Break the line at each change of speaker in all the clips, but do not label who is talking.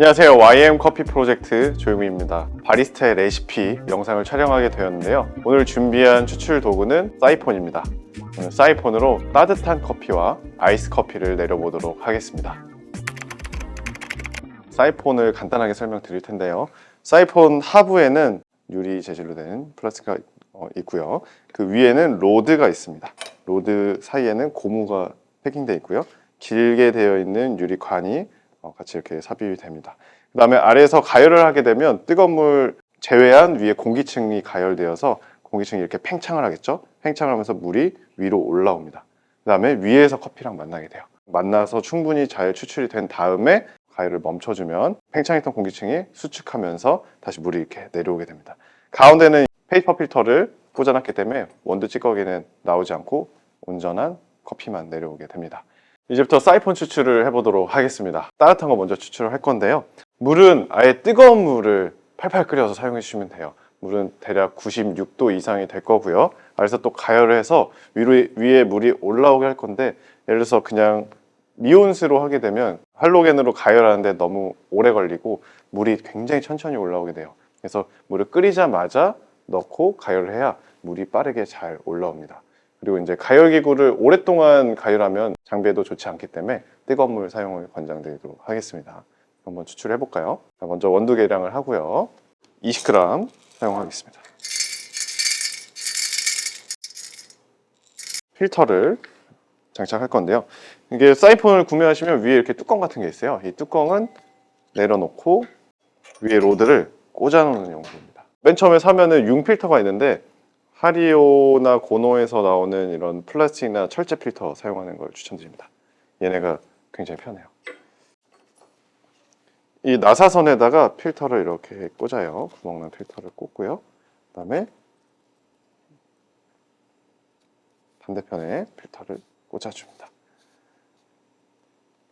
안녕하세요. YM 커피 프로젝트 조용희입니다. 바리스타의 레시피 영상을 촬영하게 되었는데요. 오늘 준비한 추출 도구는 사이폰입니다. 오늘 사이폰으로 따뜻한 커피와 아이스 커피를 내려보도록 하겠습니다. 사이폰을 간단하게 설명드릴 텐데요. 사이폰 하부에는 유리 재질로 된 플라스틱이 있고요. 그 위에는 로드가 있습니다. 로드 사이에는 고무가 패킹되어 있고요. 길게 되어 있는 유리관이 같이 이렇게 삽입이 됩니다. 그 다음에 아래에서 가열을 하게 되면 뜨거운 물 제외한 위에 공기층이 가열되어서 공기층이 이렇게 팽창을 하겠죠. 팽창을 하면서 물이 위로 올라옵니다. 그 다음에 위에서 커피랑 만나게 돼요. 만나서 충분히 잘 추출이 된 다음에 가열을 멈춰주면 팽창했던 공기층이 수축하면서 다시 물이 이렇게 내려오게 됩니다. 가운데는 페이퍼 필터를 꽂아놨기 때문에 원두 찌꺼기는 나오지 않고 온전한 커피만 내려오게 됩니다. 이제부터 사이폰 추출을 해보도록 하겠습니다. 따뜻한 거 먼저 추출을 할 건데요. 물은 아예 뜨거운 물을 팔팔 끓여서 사용해 주시면 돼요. 물은 대략 96도 이상이 될 거고요. 아래서 또 가열을 해서 위에 물이 올라오게 할 건데, 예를 들어서 그냥 미온수로 하게 되면 할로겐으로 가열하는데 너무 오래 걸리고 물이 굉장히 천천히 올라오게 돼요. 그래서 물을 끓이자마자 넣고 가열을 해야 물이 빠르게 잘 올라옵니다. 그리고 이제 가열기구를 오랫동안 가열하면 장비에도 좋지 않기 때문에 뜨거운 물 사용을 권장드리도록 하겠습니다. 한번 추출해 볼까요? 먼저 원두 계량을 하고요. 20g 사용하겠습니다. 필터를 장착할 건데요. 이게 사이폰을 구매하시면 위에 이렇게 뚜껑 같은 게 있어요. 이 뚜껑은 내려놓고 위에 로드를 꽂아 놓는 용도입니다. 맨 처음에 사면은 융 필터가 있는데 하리오나 고노에서 나오는 이런 플라스틱이나 철제 필터 사용하는 걸 추천드립니다. 얘네가 굉장히 편해요. 이 나사선에다가 필터를 이렇게 꽂아요. 구멍난 필터를 꽂고요. 그 다음에 반대편에 필터를 꽂아줍니다.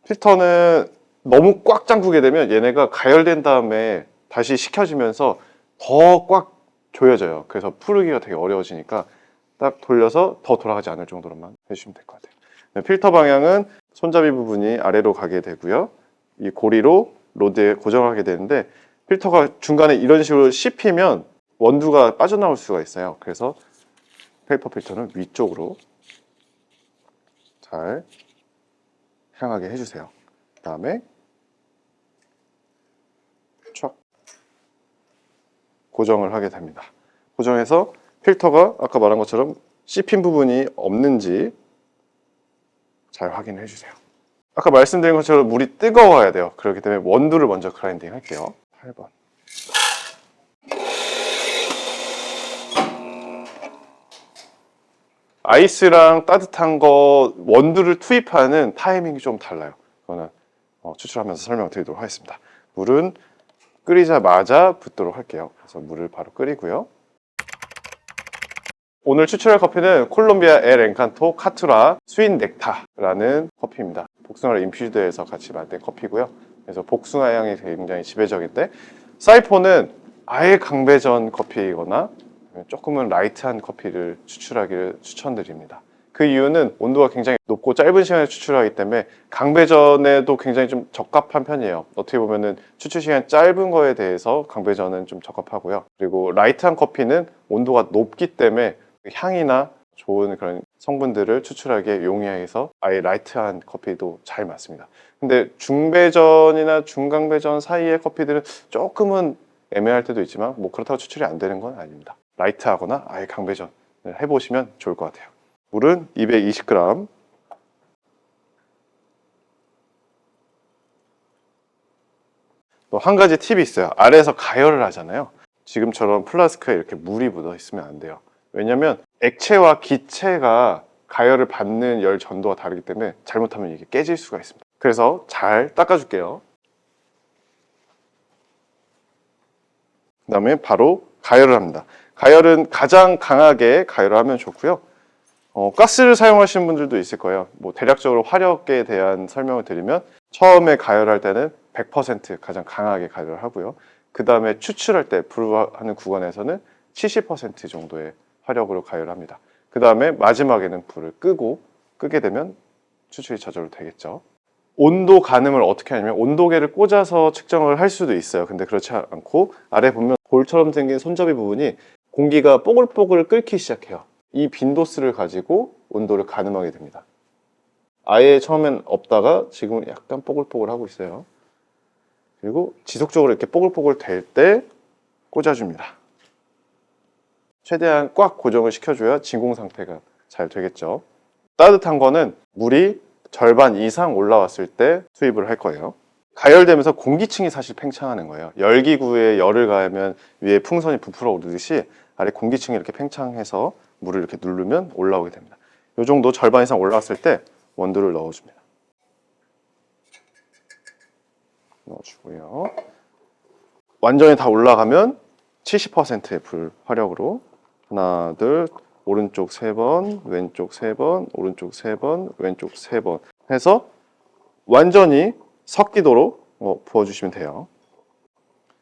필터는 너무 꽉 잠그게 되면 얘네가 가열된 다음에 다시 식혀지면서 더 꽉 조여져요. 그래서 풀기가 되게 어려워지니까 딱 돌려서 더 돌아가지 않을 정도로만 해주시면 될 것 같아요. 필터 방향은 손잡이 부분이 아래로 가게 되고요. 이 고리로 로드에 고정하게 되는데, 필터가 중간에 이런 식으로 씹히면 원두가 빠져나올 수가 있어요. 그래서 페이퍼 필터는 위쪽으로 잘 향하게 해주세요. 그 다음에 촥 고정을 하게 됩니다. 고정해서 필터가 아까 말한 것처럼 씹힌 부분이 없는지 잘 확인을 해주세요. 아까 말씀드린 것처럼 물이 뜨거워야 돼요. 그렇기 때문에 원두를 먼저 그라인딩 할게요. 8번. 아이스랑 따뜻한 거 원두를 투입하는 타이밍이 좀 달라요. 그거는 추출하면서 설명드리도록 하겠습니다. 물은 끓이자마자 붓도록 할게요. 그래서 물을 바로 끓이고요. 오늘 추출할 커피는 콜롬비아 엘 엔칸토 카투라 스윗 넥타라는 커피입니다. 복숭아를 인퓨즈드해서 같이 만든 커피고요. 그래서 복숭아 향이 굉장히 지배적인데, 사이폰은 아예 강배전 커피이거나 조금은 라이트한 커피를 추출하기를 추천드립니다. 그 이유는 온도가 굉장히 높고 짧은 시간에 추출하기 때문에 강배전에도 굉장히 좀 적합한 편이에요. 어떻게 보면은 추출 시간 짧은 거에 대해서 강배전은 좀 적합하고요. 그리고 라이트한 커피는 온도가 높기 때문에 향이나 좋은 그런 성분들을 추출하기에 용이해서 아예 라이트한 커피도 잘 맞습니다. 근데 중배전이나 중강배전 사이의 커피들은 조금은 애매할 때도 있지만 뭐 그렇다고 추출이 안 되는 건 아닙니다. 라이트하거나 아예 강배전을 해보시면 좋을 것 같아요. 물은 220g. 또 한 가지 팁이 있어요. 아래에서 가열을 하잖아요. 지금처럼 플라스크에 이렇게 물이 묻어 있으면 안 돼요. 왜냐면 액체와 기체가 가열을 받는 열 전도가 다르기 때문에 잘못하면 이게 깨질 수가 있습니다. 그래서 잘 닦아줄게요. 그 다음에 바로 가열을 합니다. 가열은 가장 강하게 가열을 하면 좋고요. 가스를 사용하시는 분들도 있을 거예요. 뭐 대략적으로 화력에 대한 설명을 드리면, 처음에 가열할 때는 100% 가장 강하게 가열을 하고요. 그 다음에 추출할 때 불하는 구간에서는 70% 정도의 화력으로 가열합니다. 그 다음에 마지막에는 불을 끄게 되면 추출이 저절로 되겠죠. 온도 가늠을 어떻게 하냐면 온도계를 꽂아서 측정을 할 수도 있어요. 근데 그렇지 않고 아래 보면 볼처럼 생긴 손잡이 부분이 공기가 뽀글뽀글 끓기 시작해요. 이 빈도수를 가지고 온도를 가늠하게 됩니다. 아예 처음엔 없다가 지금 약간 뽀글뽀글 하고 있어요. 그리고 지속적으로 이렇게 뽀글뽀글 될 때 꽂아줍니다. 최대한 꽉 고정을 시켜줘야 진공 상태가 잘 되겠죠. 따뜻한 거는 물이 절반 이상 올라왔을 때 투입을 할 거예요. 가열되면서 공기층이 사실 팽창하는 거예요. 열기구에 열을 가하면 위에 풍선이 부풀어 오르듯이 아래 공기층이 이렇게 팽창해서 물을 이렇게 누르면 올라오게 됩니다. 이 정도 절반 이상 올라왔을 때 원두를 넣어줍니다. 넣어주고요. 완전히 다 올라가면 70%의 불 화력으로 하나, 둘, 오른쪽 3번, 왼쪽 3번, 오른쪽 3번, 왼쪽 3번 해서 완전히 섞이도록 부어주시면 돼요.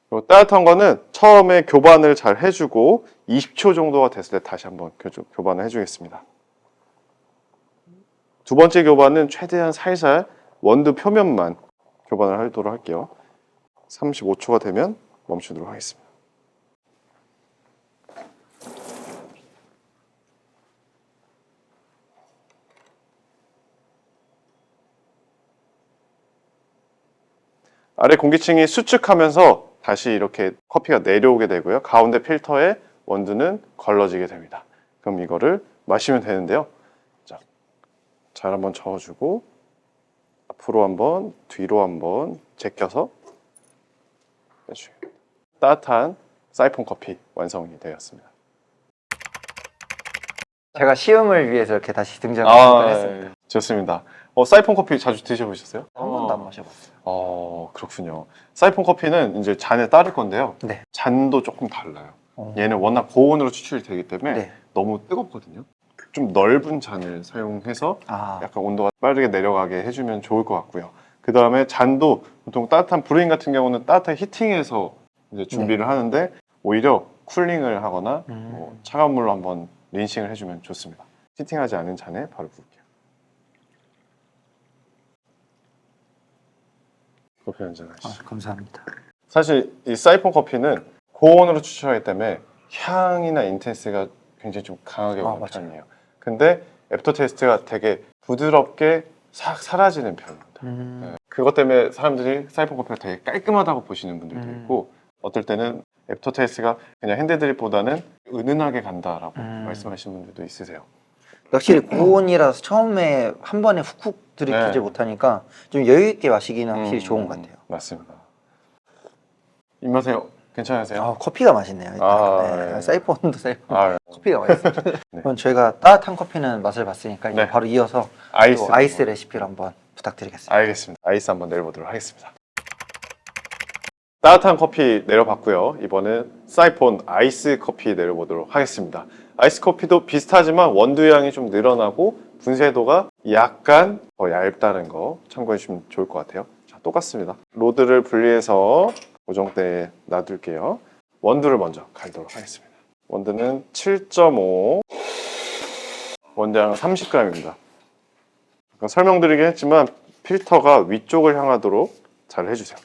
그리고 따뜻한 거는 처음에 교반을 잘 해주고 20초 정도가 됐을 때 다시 한번 교반을 해주겠습니다. 두 번째 교반은 최대한 살살 원두 표면만 교반을 하도록 할게요. 35초가 되면 멈추도록 하겠습니다. 아래 공기층이 수축하면서 다시 이렇게 커피가 내려오게 되고요. 가운데 필터에 원두는 걸러지게 됩니다. 그럼 이거를 마시면 되는데요. 자, 잘 한번 저어주고 앞으로 한번, 뒤로 한번 제껴서 빼주세요. 따뜻한 사이폰 커피 완성이 되었습니다.
제가 시음을 위해서 이렇게 다시 등장을 했습니다.
좋습니다. 사이폰 커피 자주 드셔보셨어요?
한 번도 안 마셔봤어요.
그렇군요. 사이폰 커피는 이제 잔에 따를 건데요.
네.
잔도 조금 달라요. 얘는 워낙 고온으로 추출이 되기 때문에
네.
너무 뜨겁거든요. 좀 넓은 잔을 사용해서 약간 온도가 빠르게 내려가게 해주면 좋을 것 같고요. 그 다음에 잔도 보통 따뜻한 브루잉 같은 경우는 따뜻한 히팅해서 이제 준비를 하는데 오히려 쿨링을 하거나 뭐 차가운 물로 한번 린싱을 해주면 좋습니다. 히팅하지 않은 잔에 바로 부을게요. 커피 한잔 하시죠.
감사합니다.
사실 이 사이폰 커피는 고온으로 추출하기 때문에 향이나 인텐스가 굉장히 좀 강하게 오는 편이에요. 근데 애프터 테이스트가 되게 부드럽게 싹 사라지는 편입니다. 네. 그것 때문에 사람들이 사이폰 커피가 되게 깔끔하다고 보시는 분들도 있고 어떨 때는 애프터 테이스트가 그냥 핸드드립보다는 은은하게 간다라고 말씀하시는 분들도 있으세요.
확실히 고온이라서 처음에 한 번에 훅훅 들이키지 못하니까 좀 여유 있게 마시기는 확실히 좋은 것 같아요.
맞습니다. 입맛에 괜찮으세요?
커피가 맛있네요. 네. 사이폰도 사이폰. 커피가 맛있어요.
네.
그럼 저희가 따뜻한 커피는 맛을 봤으니까 이제 바로 이어서 아이스 레시피를 한번 부탁드리겠습니다.
알겠습니다. 아이스 한번 내려보도록 하겠습니다. 따뜻한 커피 내려봤고요. 이번엔 사이폰 아이스 커피 내려보도록 하겠습니다. 아이스 커피도 비슷하지만 원두량이 좀 늘어나고 분쇄도가 약간 더 얇다는 거 참고해 주시면 좋을 것 같아요. 자, 똑같습니다. 로드를 분리해서 고정대에 놔둘게요. 원두를 먼저 갈도록 하겠습니다. 원두는 7.5, 원두량 30g입니다. 설명드리긴 했지만 필터가 위쪽을 향하도록 잘 해주세요.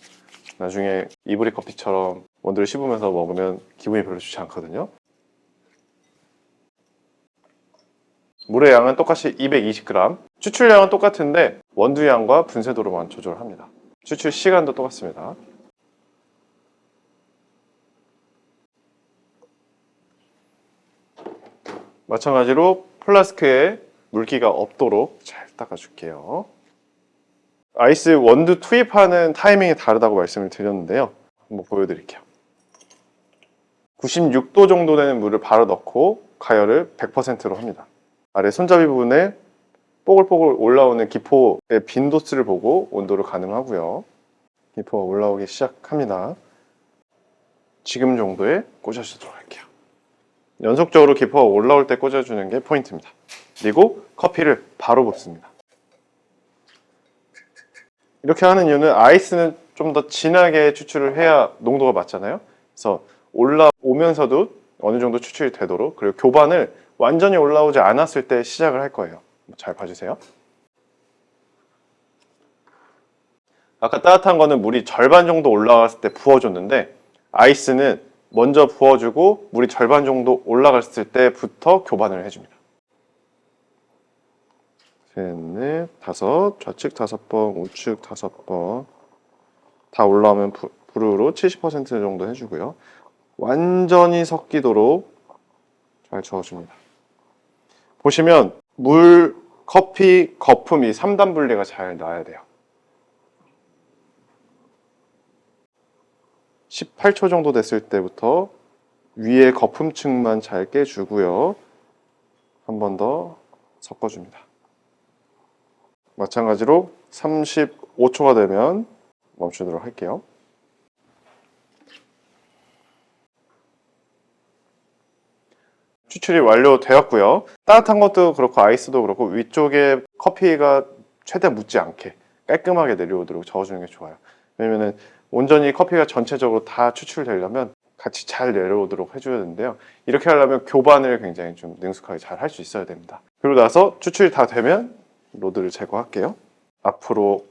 나중에 이브리 커피처럼 원두를 씹으면서 먹으면 기분이 별로 좋지 않거든요. 물의 양은 똑같이 220g, 추출량은 똑같은데 원두량과 분쇄도로만 조절합니다. 추출 시간도 똑같습니다. 마찬가지로 플라스크에 물기가 없도록 잘 닦아줄게요. 아이스 원두 투입하는 타이밍이 다르다고 말씀을 드렸는데요. 한번 보여드릴게요. 96도 정도 되는 물을 바로 넣고 가열을 100%로 합니다. 아래 손잡이 부분에 뽀글뽀글 올라오는 기포의 빈도수를 보고 온도를 가늠하고요. 기포가 올라오기 시작합니다. 지금 정도에 꽂아주도록 할게요. 연속적으로 기포가 올라올 때 꽂아주는 게 포인트입니다. 그리고 커피를 바로 붓습니다. 이렇게 하는 이유는 아이스는 좀 더 진하게 추출을 해야 농도가 맞잖아요. 그래서 올라오면서도 어느 정도 추출이 되도록, 그리고 교반을 완전히 올라오지 않았을 때 시작을 할 거예요. 잘 봐주세요. 아까 따뜻한 거는 물이 절반 정도 올라갔을 때 부어줬는데 아이스는 먼저 부어주고 물이 절반 정도 올라갔을 때부터 교반을 해줍니다. 셋, 넷, 다섯, 좌측 5번, 우측 5번 다 올라오면 불으로 70% 정도 해주고요. 완전히 섞이도록 잘 저어줍니다. 보시면 물, 커피, 거품이 3단 분리가 잘 나야 돼요. 18초 정도 됐을 때부터 위에 거품층만 잘 깨주고요. 한 번 더 섞어줍니다. 마찬가지로 35초가 되면 멈추도록 할게요. 추출이 완료되었고요. 따뜻한 것도 그렇고 아이스도 그렇고 위쪽에 커피가 최대한 묻지 않게 깔끔하게 내려오도록 저어주는 게 좋아요. 왜냐면 온전히 커피가 전체적으로 다 추출되려면 같이 잘 내려오도록 해줘야 되는데요. 이렇게 하려면 교반을 굉장히 좀 능숙하게 잘 할 수 있어야 됩니다. 그리고 나서 추출이 다 되면 로드를 제거할게요. 앞으로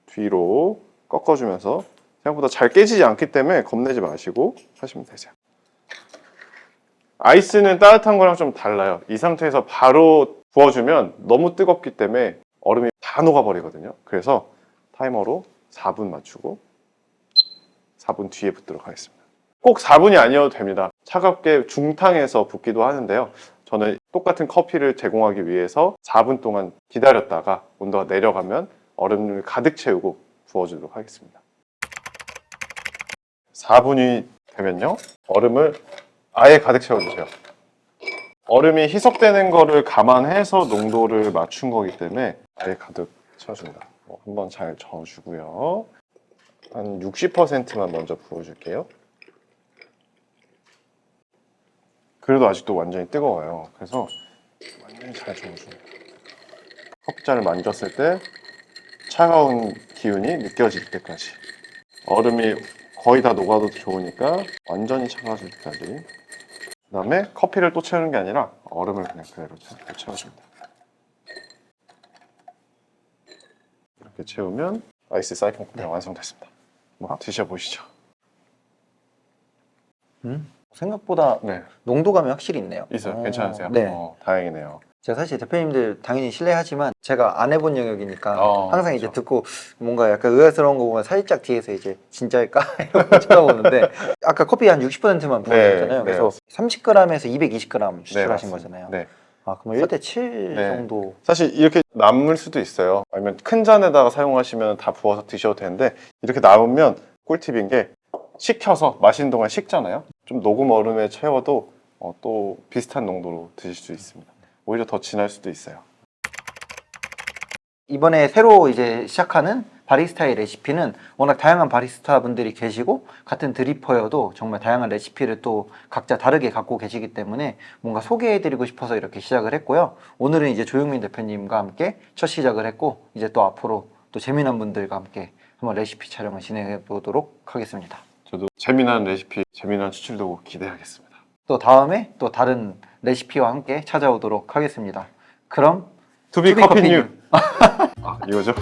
뒤로 꺾어주면서 생각보다 잘 깨지지 않기 때문에 겁내지 마시고 하시면 되세요. 아이스는 따뜻한 거랑 좀 달라요. 이 상태에서 바로 부어주면 너무 뜨겁기 때문에 얼음이 다 녹아버리거든요. 그래서 타이머로 4분 맞추고 4분 뒤에 붓도록 하겠습니다. 꼭 4분이 아니어도 됩니다. 차갑게 중탕에서 붓기도 하는데요. 저는 똑같은 커피를 제공하기 위해서 4분 동안 기다렸다가 온도가 내려가면 얼음을 가득 채우고 부어주도록 하겠습니다. 4분이 되면요. 얼음을 아예 가득 채워주세요. 얼음이 희석되는 거를 감안해서 농도를 맞춘 거기 때문에 아예 가득 채워줍니다. 한번 잘 저어주고요. 한 60%만 먼저 부어줄게요. 그래도 아직도 완전히 뜨거워요. 그래서 완전히 잘 저어줍니다. 커피잔을 만졌을 때 차가운 기운이 느껴질 때까지. 얼음이 거의 다 녹아도 좋으니까 완전히 차가워질 때까지. 그 다음에 커피를 또 채우는 게 아니라 얼음을 그냥 그대로 채워줍니다. 이렇게 채우면 아이스 사이폰 커피가 완성됐습니다. 한번 드셔보시죠.
생각보다
네,
농도감이 확실히 있네요.
있어요. 괜찮으세요?
네.
다행이네요.
제가 사실 대표님들 당연히 신뢰하지만 제가 안 해본 영역이니까 항상 이제
그렇죠.
듣고 뭔가 약간 의아스러운 거 보면 살짝 뒤에서 이제 진짜일까? 이러고 쳐다보는데 아까 커피 한 60%만 부어줬잖아요.
네,
그래서 30g에서 220g 추출하신
맞습니다.
거잖아요.
네.
아, 그러면 1대 7
네.
정도.
사실 이렇게 남을 수도 있어요. 아니면 큰 잔에다가 사용하시면 다 부어서 드셔도 되는데 이렇게 남으면 꿀팁인 게 식혀서 마시는 동안 식잖아요. 좀 녹음 얼음에 채워도 또 비슷한 농도로 드실 수 있습니다. 오히려 더 진할 수도 있어요.
이번에 새로 이제 시작하는 바리스타의 레시피는 워낙 다양한 바리스타 분들이 계시고 같은 드리퍼여도 정말 다양한 레시피를 또 각자 다르게 갖고 계시기 때문에 뭔가 소개해드리고 싶어서 이렇게 시작을 했고요. 오늘은 이제 조용민 대표님과 함께 첫 시작을 했고 이제 또 앞으로 또 재미난 분들과 함께 한번 레시피 촬영을 진행해 보도록 하겠습니다.
저도 재미난 레시피, 재미난 추출도 기대하겠습니다.
또 다음에 또 다른 레시피와 함께 찾아오도록 하겠습니다. 그럼
투비 커피 뉴! 이거죠?